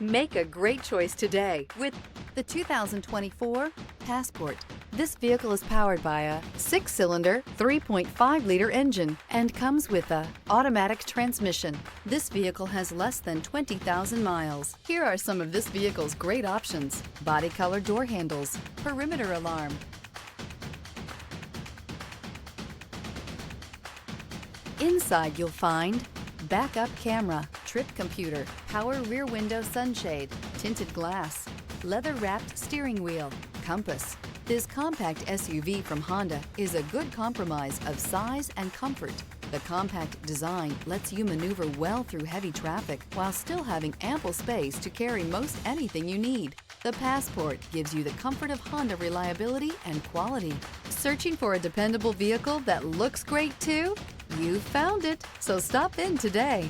Make a great choice today with the 2024 Passport. This vehicle is powered by a 6-cylinder, 3.5-liter engine and comes with a automatic transmission. This vehicle has less than 20,000 miles. Here are some of this vehicle's great options: body color door handles, perimeter alarm, inside you'll find backup camera, trip computer, power rear window sunshade, tinted glass, leather-wrapped steering wheel, compass. This compact SUV from Honda is a good compromise of size and comfort. The compact design lets you maneuver well through heavy traffic while still having ample space to carry most anything you need. The Passport gives you the comfort of Honda reliability and quality. Searching for a dependable vehicle that looks great too? You found it, so stop in today.